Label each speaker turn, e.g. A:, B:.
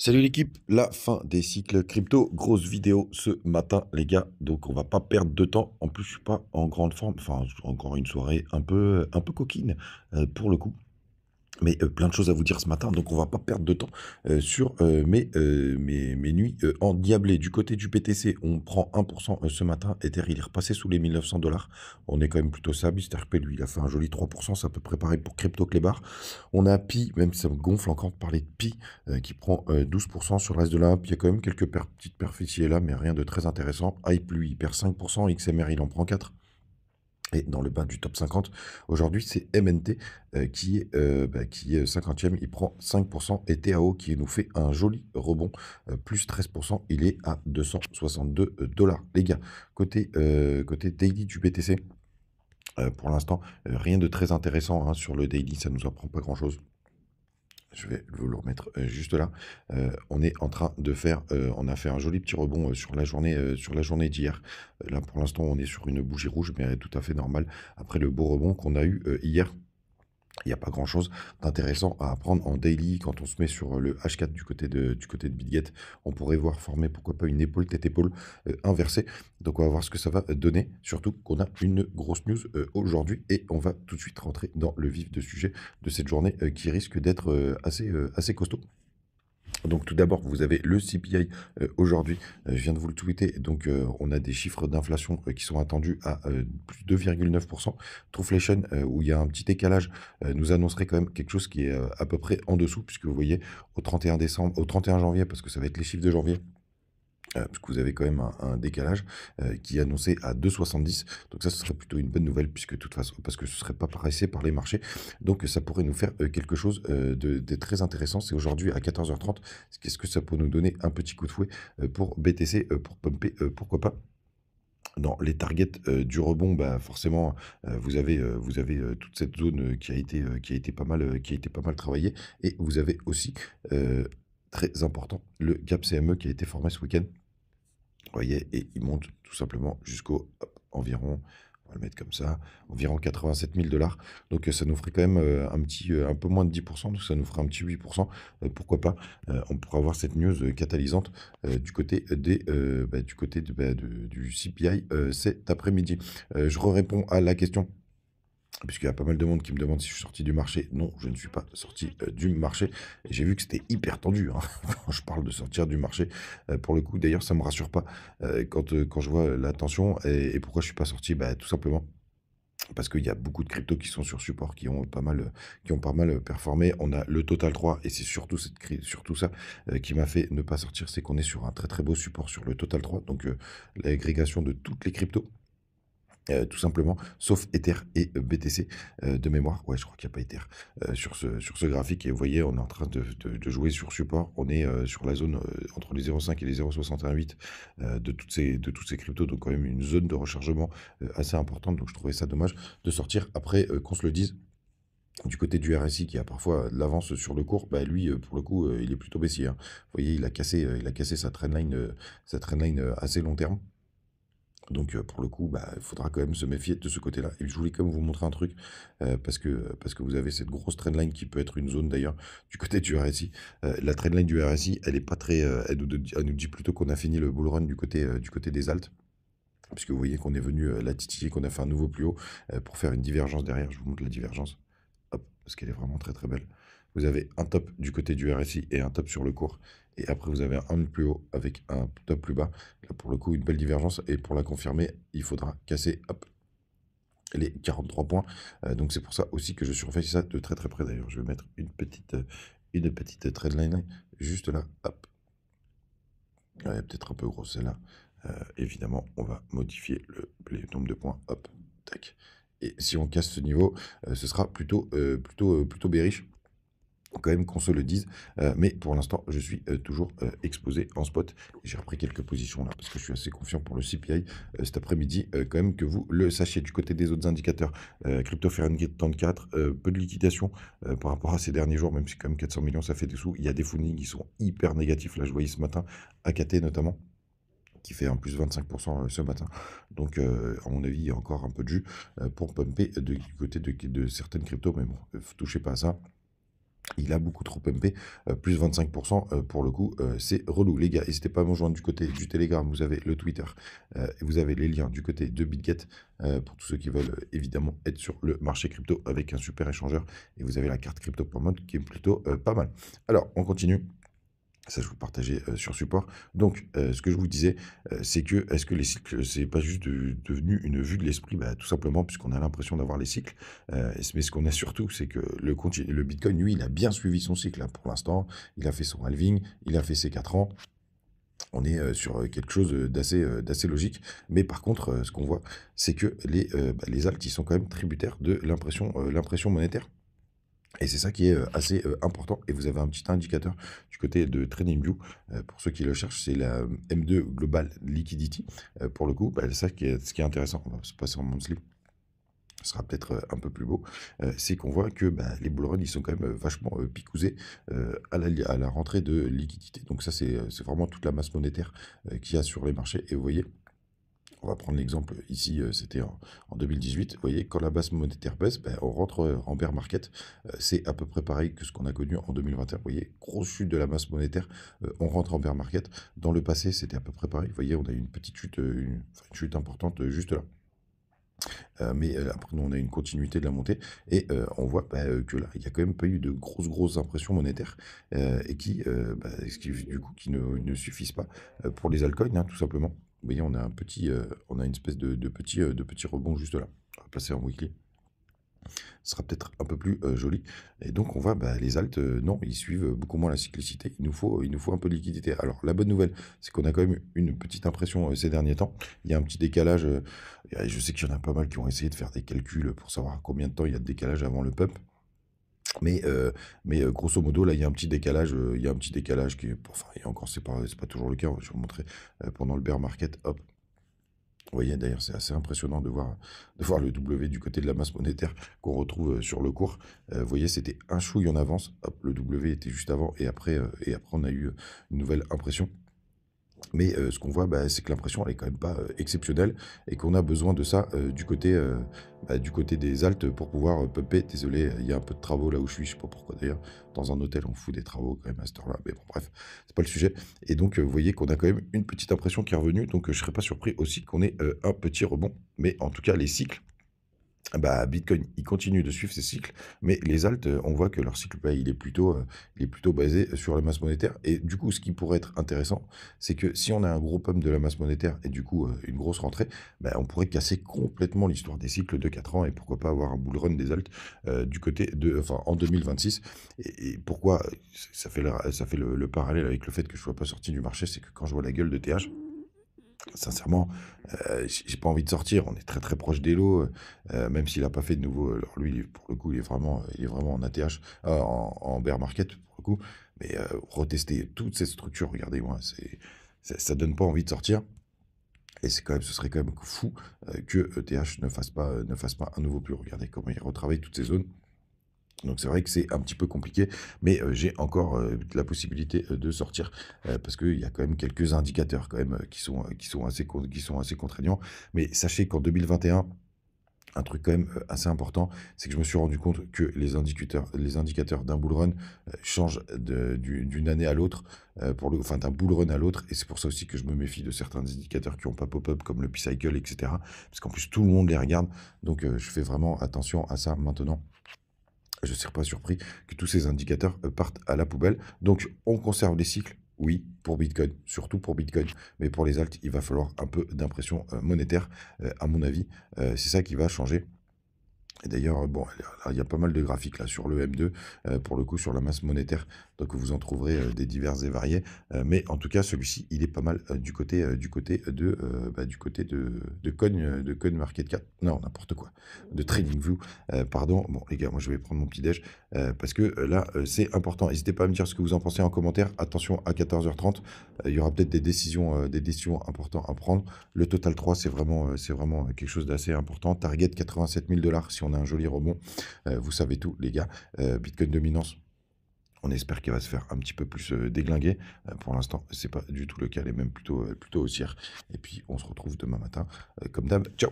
A: Salut l'équipe, la fin des cycles crypto, grosse vidéo ce matin les gars, donc on va pas perdre de temps. En plus je suis pas en grande forme, enfin encore une soirée un peu coquine pour le coup. Mais plein de choses à vous dire ce matin, donc on va pas perdre de temps sur mes nuits endiablées. Du côté du BTC, on prend 1% ce matin. Ether, il est repassé sous les 1900 $. On est quand même plutôt stable. RP, lui, il a fait un joli 3%. C'est à peu près pareil pour Crypto Clébar. On a Pi, même si ça me gonfle encore de parler de Pi, qui prend 12% sur le reste de la map. Il y a quand même quelques petites perfs ici et là, mais rien de très intéressant. Hype, lui, il perd 5%. XMR, il en prend 4%. Et dans le bas du top 50, aujourd'hui, c'est MNT qui est 50e, il prend 5%. Et TAO qui nous fait un joli rebond, plus 13%, il est à 262 $. Les gars, côté daily du BTC, pour l'instant, rien de très intéressant hein, sur le daily, ça nous apprend pas grand-chose. Je vais vous le remettre juste là. On est en train de faire, on a fait un joli petit rebond sur la journée d'hier. Là, pour l'instant, on est sur une bougie rouge, mais tout à fait normal. Après le beau rebond qu'on a eu hier, il n'y a pas grand-chose d'intéressant à apprendre en daily. Quand on se met sur le H4 du côté de Bitget, on pourrait voir former, pourquoi pas, une épaule tête-épaule inversée. Donc on va voir ce que ça va donner, surtout qu'on a une grosse news aujourd'hui et on va tout de suite rentrer dans le vif de sujet de cette journée qui risque d'être assez costaud. Donc tout d'abord, vous avez le CPI aujourd'hui, je viens de vous le tweeter, donc on a des chiffres d'inflation qui sont attendus à plus 2,9%. Trueflation, où il y a un petit décalage, nous annoncerait quand même quelque chose qui est à peu près en dessous, puisque vous voyez au 31 décembre, au 31 janvier, parce que ça va être les chiffres de janvier, parce que vous avez quand même un décalage qui est annoncé à 2,70. Donc ça, ce serait plutôt une bonne nouvelle, puisque de toute façon, parce que ce serait pas pressé par les marchés. Donc ça pourrait nous faire quelque chose de très intéressant. C'est aujourd'hui à 14h30. Qu'est-ce que ça peut nous donner? Un petit coup de fouet pour BTC, pour pumper, pourquoi pas. Dans les targets du rebond, bah forcément, vous avez toute cette zone qui a été pas mal travaillée. Et vous avez aussi, très important, le gap CME qui a été formé ce week-end. Vous voyez, et il monte tout simplement jusqu'au environ, on va le mettre comme ça, environ 87 000 $. Donc ça nous ferait quand même un peu moins de 10%, donc ça nous ferait un petit 8%. Pourquoi pas, on pourra avoir cette news catalysante du côté du CPI cet après-midi. Je réponds à la question, puisqu'il y a pas mal de monde qui me demande si je suis sorti du marché. Non, je ne suis pas sorti du marché. Et j'ai vu que c'était hyper tendu hein, quand je parle de sortir du marché. Pour le coup, d'ailleurs, ça me rassure pas quand je vois la tension. Et pourquoi je suis pas sorti? Bah, tout simplement parce qu'il y a beaucoup de cryptos qui sont sur support, qui ont pas mal performé. On a le Total 3 et c'est surtout surtout ça qui m'a fait ne pas sortir. C'est qu'on est sur un très très beau support sur le Total 3. Donc l'agrégation de toutes les cryptos. Tout simplement, sauf Ether et BTC de mémoire. Ouais, je crois qu'il n'y a pas Ether sur ce graphique. Et vous voyez, on est en train de jouer sur support. On est sur la zone entre les 0,5 et les 0,618 de toutes ces cryptos. Donc quand même une zone de rechargement assez importante. Donc je trouvais ça dommage de sortir après qu'on se le dise. Du côté du RSI qui a parfois de l'avance sur le cours, bah lui, pour le coup, il est plutôt baissier, hein. Vous voyez, il a cassé sa trendline assez long terme. Donc pour le coup, bah, il faudra quand même se méfier de ce côté-là. Et je voulais quand même vous montrer un truc, parce que vous avez cette grosse trendline qui peut être une zone d'ailleurs du côté du RSI. La trendline du RSI, elle est pas très, elle nous dit plutôt qu'on a fini le bull run du côté des alts. Puisque vous voyez qu'on est venu la titiller, qu'on a fait un nouveau plus haut pour faire une divergence derrière. Je vous montre la divergence. Hop, parce qu'elle est vraiment très très belle. Vous avez un top du côté du RSI et un top sur le cours. Et après, vous avez un plus haut avec un top plus bas. Là, pour le coup, une belle divergence. Et pour la confirmer, il faudra casser hop, les 43 points. Donc, c'est pour ça aussi que je surveille ça de très très près. D'ailleurs, je vais mettre une petite trendline juste là. Hop. Elle est peut-être un peu grosse celle-là. Évidemment, on va modifier le nombre de points. Hop, tac. Et si on casse ce niveau, ce sera plutôt bearish. Quand même qu'on se le dise, mais pour l'instant, je suis toujours exposé en spot. J'ai repris quelques positions là parce que je suis assez confiant pour le CPI cet après-midi. Quand même que vous le sachiez du côté des autres indicateurs. Crypto Fahrenheit 34, peu de liquidation par rapport à ces derniers jours, même si quand même 400 millions ça fait des sous. Il y a des fundings qui sont hyper négatifs. Là, je voyais ce matin, AKT notamment, qui fait un plus 25% ce matin. Donc, à mon avis, il y a encore un peu de jus pour pumper du côté de certaines cryptos, mais bon, touchez pas à ça. Il a beaucoup trop pumpé, plus 25 pour le coup, c'est relou. Les gars, n'hésitez pas à me rejoindre du côté du Telegram, vous avez le Twitter, et vous avez les liens du côté de BitGet, pour tous ceux qui veulent, évidemment être sur le marché crypto avec un super échangeur et vous avez la carte crypto.mode qui est plutôt, pas mal. Alors on continue. Ça, je vous le partageais, sur support. Donc, ce que je vous disais, c'est que, est-ce que les cycles, c'est pas juste devenu une vue de l'esprit? Bah, tout simplement puisqu'on a l'impression d'avoir les cycles, mais ce qu'on a surtout, c'est que le bitcoin, lui, il a bien suivi son cycle, hein, pour l'instant. Il a fait son halving, il a fait ses 4 ans. On est, sur, quelque chose, d'assez logique. Mais par contre, ce qu'on voit, c'est que les alts, ils sont quand même tributaires de l'impression monétaire. Et c'est ça qui est, assez, important et vous avez un petit indicateur du côté de TradingView, pour ceux qui le cherchent, c'est la M2 Global Liquidity, pour le coup, bah, c'est ça qui est ce qui est intéressant. On va se passer en monthly, ce sera peut-être, un peu plus beau, c'est qu'on voit que, bah, les bull run, ils sont quand même, vachement, picousés, à la rentrée de liquidité. Donc ça, c'est vraiment toute la masse monétaire, qu'il y a sur les marchés et vous voyez, on va prendre l'exemple ici, c'était en 2018. Vous voyez, quand la base monétaire baisse, ben, on rentre en bear market. C'est à peu près pareil que ce qu'on a connu en 2021. Vous voyez, grosse chute de la masse monétaire, on rentre en bear market. Dans le passé, c'était à peu près pareil. Vous voyez, on a eu une petite chute, enfin, une chute importante juste là. Mais après, nous, on a une continuité de la montée et on voit bah, que là, il y a quand même pas eu de grosses impressions monétaires et bah, ce qui, du coup, qui ne suffisent pas pour les altcoins, hein, tout simplement. Vous voyez, on a on a une espèce de petit rebond juste là. On va passer en weekly. Ce sera peut-être un peu plus joli. Et donc, on voit bah, les alts, non, ils suivent beaucoup moins la cyclicité. Il nous faut un peu de liquidité. Alors, la bonne nouvelle, c'est qu'on a quand même une petite impression ces derniers temps. Il y a un petit décalage. Et je sais qu'il y en a pas mal qui ont essayé de faire des calculs pour savoir combien de temps il y a de décalage avant le pump. Mais grosso modo, là, il y a un petit décalage. Il y a un petit décalage qui est. Enfin, et encore, c'est pas toujours le cas. Je vais vous montrer pendant le bear market. Hop. Vous voyez, d'ailleurs, c'est assez impressionnant de voir le W du côté de la masse monétaire qu'on retrouve sur le cours. Vous voyez, c'était un chouille en avance. Hop, le W était juste avant et après on a eu une nouvelle impression. Mais ce qu'on voit, bah, c'est que l'impression, elle est quand même pas exceptionnelle et qu'on a besoin de ça du côté des altes pour pouvoir pumper. Désolé, il y a un peu de travaux là où je sais pas pourquoi d'ailleurs. Dans un hôtel, on fout des travaux quand même à cette heure-là. Mais bon, bref, c'est pas le sujet. Et donc, vous voyez qu'on a quand même une petite impression qui est revenue. Donc, je serais pas surpris aussi qu'on ait un petit rebond. Mais en tout cas, les cycles. Bah, Bitcoin, il continue de suivre ses cycles, mais les alts, on voit que leur cycle, bah, il est plutôt basé sur la masse monétaire. Et du coup, ce qui pourrait être intéressant, c'est que si on a un gros pump de la masse monétaire et du coup une grosse rentrée, bah, on pourrait casser complètement l'histoire des cycles de 4 ans et pourquoi pas avoir un bull run des alts enfin, en 2026. Et pourquoi ça fait le parallèle avec le fait que je ne sois pas sorti du marché, c'est que quand je vois la gueule de TH, sincèrement, j'ai pas envie de sortir. On est très proche d'Elo, même s'il a pas fait de nouveau. Alors lui, pour le coup, il est vraiment en ATH, en bear market pour le coup. Mais retester toute cette structure, regardez-moi, ça donne pas envie de sortir. Et ce serait quand même fou que TH ne fasse pas un nouveau plus. Regardez comment il retravaille toutes ces zones. Donc c'est vrai que c'est un petit peu compliqué, mais j'ai encore la possibilité de sortir parce qu'il y a quand même quelques indicateurs quand même qui sont assez contraignants. Mais sachez qu'en 2021, un truc quand même assez important, c'est que je me suis rendu compte que les indicateurs d'un bull run changent d'une année à l'autre, enfin d'un bull run à l'autre, et c'est pour ça aussi que je me méfie de certains indicateurs qui n'ont pas pop-up comme le P-Cycle, etc. Parce qu'en plus tout le monde les regarde, donc je fais vraiment attention à ça maintenant. Je ne serais pas surpris que tous ces indicateurs partent à la poubelle. Donc, on conserve les cycles, oui, pour Bitcoin, surtout pour Bitcoin. Mais pour les alts, il va falloir un peu d'impression monétaire, à mon avis. C'est ça qui va changer. Et d'ailleurs, bon, là, il y a pas mal de graphiques là sur le M2, pour le coup sur la masse monétaire, donc vous en trouverez des divers et variés. Mais en tout cas, celui-ci, il est pas mal du côté de CoinMarketCap. Non, n'importe quoi, de TradingView, pardon. Bon, les gars, moi je vais prendre mon petit déj parce que là, c'est important. N'hésitez pas à me dire ce que vous en pensez en commentaire. Attention, à 14h30, il y aura peut-être des décisions importantes à prendre. Le Total 3, c'est vraiment quelque chose d'assez important. Target 87 000 $ si on a un joli rebond. Vous savez tout, les gars. Bitcoin dominance. On espère qu'elle va se faire un petit peu plus déglinguer. Pour l'instant, c'est pas du tout le cas. Elle est même plutôt haussière. Et puis, on se retrouve demain matin. Comme d'hab. Ciao!